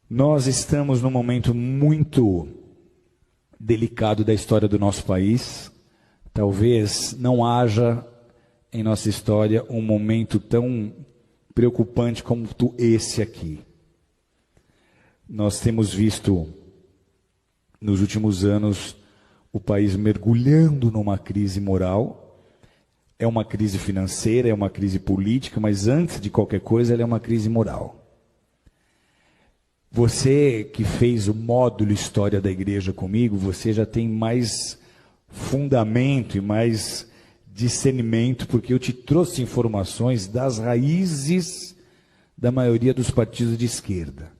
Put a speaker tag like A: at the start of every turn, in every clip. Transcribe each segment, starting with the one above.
A: Nós estamos num momento muito delicado da história do nosso país. Talvez não haja em nossa história um momento tão preocupante como esse aqui. Nós temos visto, nos últimos anos, o país mergulhando numa crise moral. É uma crise financeira, é uma crise política, mas antes de qualquer coisa, ela é uma crise moral. Você que fez o módulo História da Igreja comigo, você já tem mais fundamento e mais discernimento, porque eu te trouxe informações das raízes da maioria dos partidos de esquerda.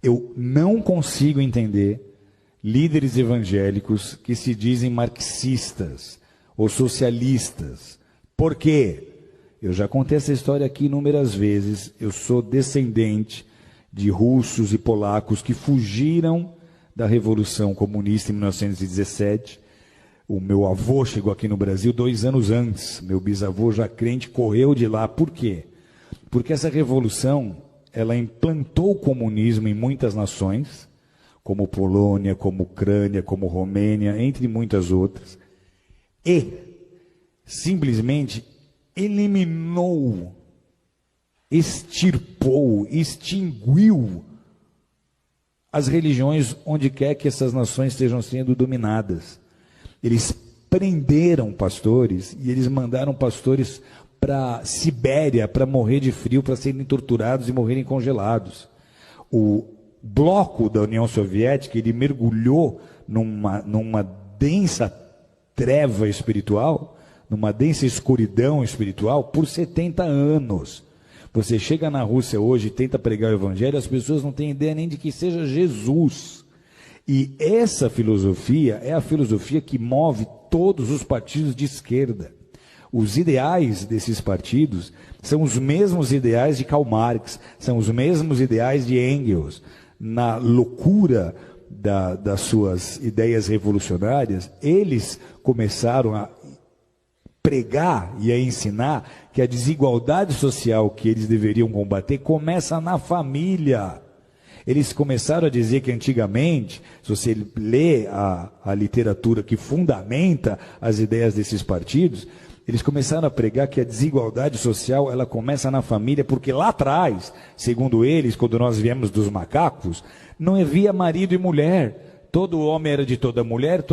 A: Eu não consigo entender líderes evangélicos que se dizem marxistas ou socialistas. Por quê? Eu já contei essa história aqui inúmeras vezes. Eu sou descendente de russos e polacos que fugiram da Revolução Comunista em 1917. O meu avô chegou aqui no Brasil 2 anos antes. Meu bisavô, já crente, correu de lá. Por quê? Porque essa revolução, ela implantou o comunismo em muitas nações, como Polônia, como Ucrânia, como Romênia, entre muitas outras, e simplesmente eliminou, extirpou, extinguiu as religiões onde quer que essas nações estejam sendo dominadas. Eles prenderam pastores e eles mandaram pastores para Sibéria para morrer de frio, para serem torturados e morrerem congelados. O bloco da União Soviética, ele mergulhou numa densa treva espiritual, numa densa escuridão espiritual por 70 anos. Você chega na Rússia hoje e tenta pregar o evangelho, as pessoas não têm ideia nem de que seja Jesus. E essa filosofia é a filosofia que move todos os partidos de esquerda. Os ideais desses partidos são os mesmos ideais de Karl Marx, são os mesmos ideais de Engels. Na loucura das suas ideias revolucionárias, eles começaram a pregar e a ensinar que a desigualdade social que eles deveriam combater começa na família. Eles começaram a dizer que antigamente, se você lê a literatura que fundamenta as ideias desses partidos, eles começaram a pregar que a desigualdade social ela começa na família, porque lá atrás, segundo eles, quando nós viemos dos macacos, não havia marido e mulher. Todo homem era de toda mulher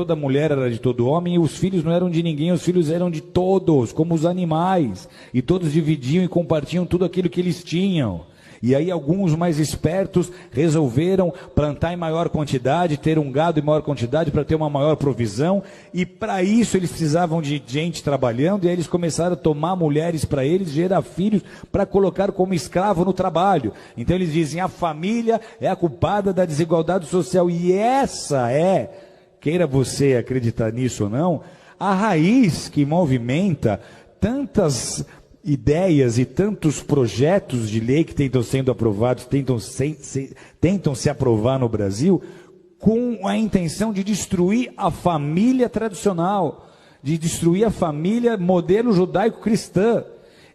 A: era de todo homem, e os filhos não eram de ninguém, os filhos eram de todos, como os animais. E todos dividiam e compartilham tudo aquilo que eles tinham. E aí alguns mais espertos resolveram plantar em maior quantidade, ter um gado em maior quantidade para ter uma maior provisão, e para isso eles precisavam de gente trabalhando, e aí eles começaram a tomar mulheres para eles, gerar filhos para colocar como escravo no trabalho. Então eles dizem, a família é a culpada da desigualdade social, e essa é, queira você acreditar nisso ou não, a raiz que movimenta tantas ideias e tantos projetos de lei que tentam sendo aprovados, tentam se aprovar no Brasil, com a intenção de destruir a família tradicional, de destruir a família modelo judaico-cristã.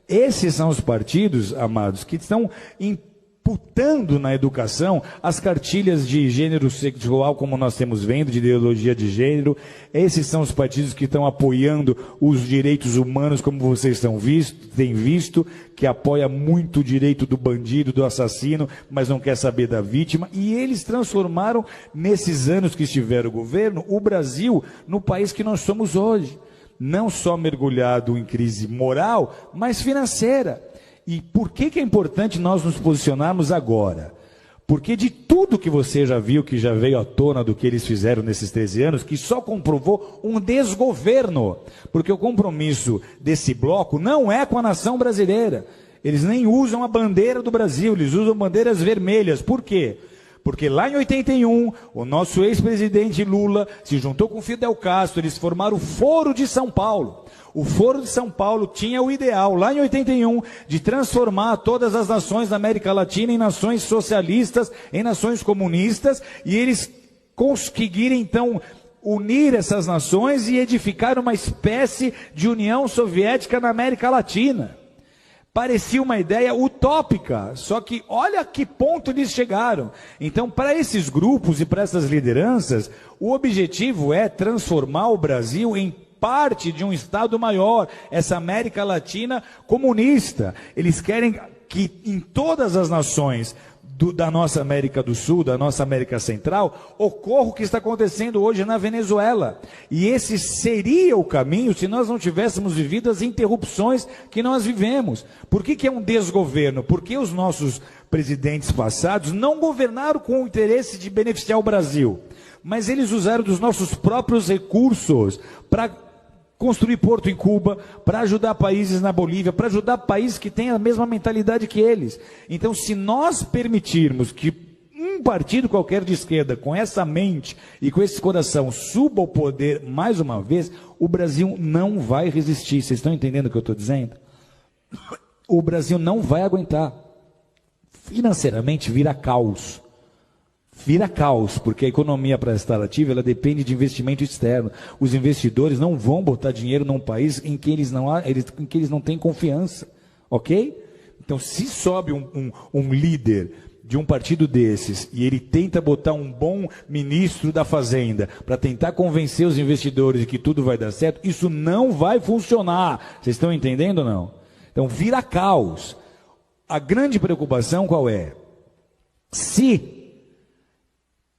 A: Esses são os partidos, amados, que estão imputando na educação as cartilhas de gênero sexual, como nós temos vendo, de ideologia de gênero. Esses são os partidos que estão apoiando os direitos humanos, como vocês têm visto, que apoia muito o direito do bandido, do assassino, mas não quer saber da vítima. E eles transformaram, nesses anos que estiveram o governo, o Brasil no país que nós somos hoje. Não só mergulhado em crise moral, mas financeira. E por que é importante nós nos posicionarmos agora? Porque de tudo que você já viu, que já veio à tona do que eles fizeram nesses 13 anos, que só comprovou um desgoverno. Porque o compromisso desse bloco não é com a nação brasileira. Eles nem usam a bandeira do Brasil, eles usam bandeiras vermelhas. Por quê? Porque lá em 81, o nosso ex-presidente Lula se juntou com Fidel Castro, eles formaram o Foro de São Paulo. O Foro de São Paulo tinha o ideal, lá em 81, de transformar todas as nações da América Latina em nações socialistas, em nações comunistas, e eles conseguiram, então, unir essas nações e edificar uma espécie de União Soviética na América Latina. Parecia uma ideia utópica, só que olha a que ponto eles chegaram. Então, para esses grupos e para essas lideranças, o objetivo é transformar o Brasil em parte de um Estado maior, essa América Latina comunista. Eles querem que em todas as nações da nossa América do Sul, da nossa América Central, ocorra o que está acontecendo hoje na Venezuela. E esse seria o caminho se nós não tivéssemos vivido as interrupções que nós vivemos. Por que é um desgoverno? Porque os nossos presidentes passados não governaram com o interesse de beneficiar o Brasil, mas eles usaram dos nossos próprios recursos para construir porto em Cuba, para ajudar países na Bolívia, para ajudar países que têm a mesma mentalidade que eles. Então, se nós permitirmos que um partido qualquer de esquerda, com essa mente e com esse coração, suba ao poder mais uma vez, o Brasil não vai resistir. Vocês estão entendendo o que eu estou dizendo? O Brasil não vai aguentar. Financeiramente vira caos. Vira caos, porque a economia para estar ativa, ela depende de investimento externo. Os investidores não vão botar dinheiro num país em que eles não têm confiança, ok? Então, se sobe um líder de um partido desses e ele tenta botar um bom ministro da Fazenda para tentar convencer os investidores de que tudo vai dar certo, isso não vai funcionar. Vocês estão entendendo ou não? Então, vira caos. A grande preocupação qual é? Se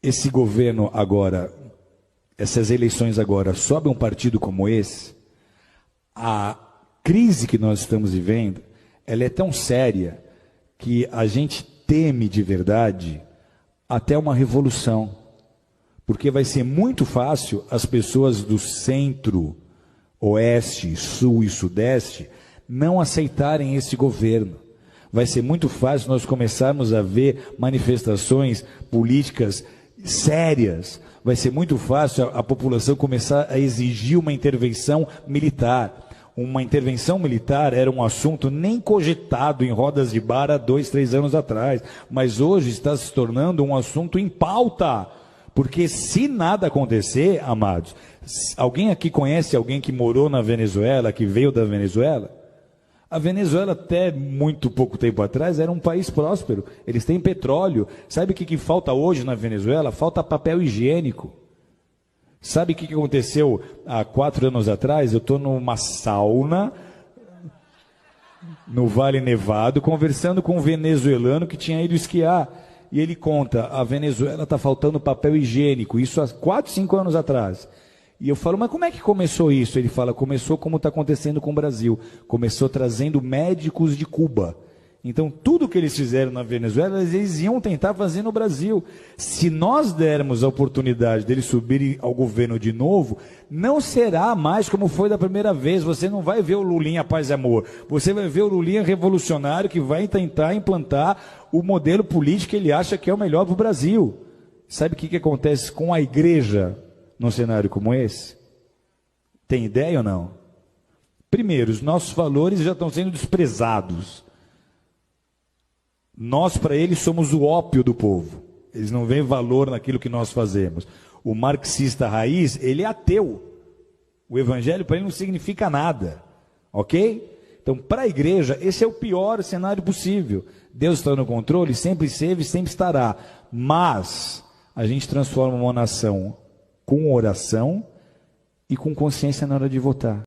A: esse governo agora, essas eleições agora, sobe um partido como esse, a crise que nós estamos vivendo, ela é tão séria que a gente teme de verdade até uma revolução. Porque vai ser muito fácil as pessoas do centro, oeste, sul e sudeste não aceitarem esse governo. Vai ser muito fácil nós começarmos a ver manifestações políticas sérias. Vai ser muito fácil a população começar a exigir uma intervenção militar. Uma intervenção militar era um assunto nem cogitado em rodas de bar há 2, 3 anos atrás, mas hoje está se tornando um assunto em pauta, porque se nada acontecer, amados, alguém aqui conhece alguém que morou na Venezuela, que veio da Venezuela? A Venezuela, até muito pouco tempo atrás, era um país próspero. Eles têm petróleo. Sabe o que falta hoje na Venezuela? Falta papel higiênico. Sabe o que aconteceu há 4 anos atrás? Eu estou numa sauna, no Vale Nevado, conversando com um venezuelano que tinha ido esquiar. E ele conta, a Venezuela está faltando papel higiênico. Isso há 4, 5 anos atrás. E eu falo, mas como é que começou isso? Ele fala, começou como está acontecendo com o Brasil. Começou trazendo médicos de Cuba. Então, tudo que eles fizeram na Venezuela, eles iam tentar fazer no Brasil. Se nós dermos a oportunidade deles subirem ao governo de novo, não será mais como foi da primeira vez. Você não vai ver o Lulinha paz e amor. Você vai ver o Lulinha revolucionário que vai tentar implantar o modelo político que ele acha que é o melhor para o Brasil. Sabe o que acontece com a igreja num cenário como esse? Tem ideia ou não? Primeiro, os nossos valores já estão sendo desprezados. Nós, para eles, somos o ópio do povo. Eles não veem valor naquilo que nós fazemos. O marxista raiz, ele é ateu. O evangelho para ele não significa nada. Ok? Então, para a igreja, esse é o pior cenário possível. Deus está no controle, sempre esteve e sempre estará. Mas a gente transforma uma nação com oração e com consciência na hora de votar.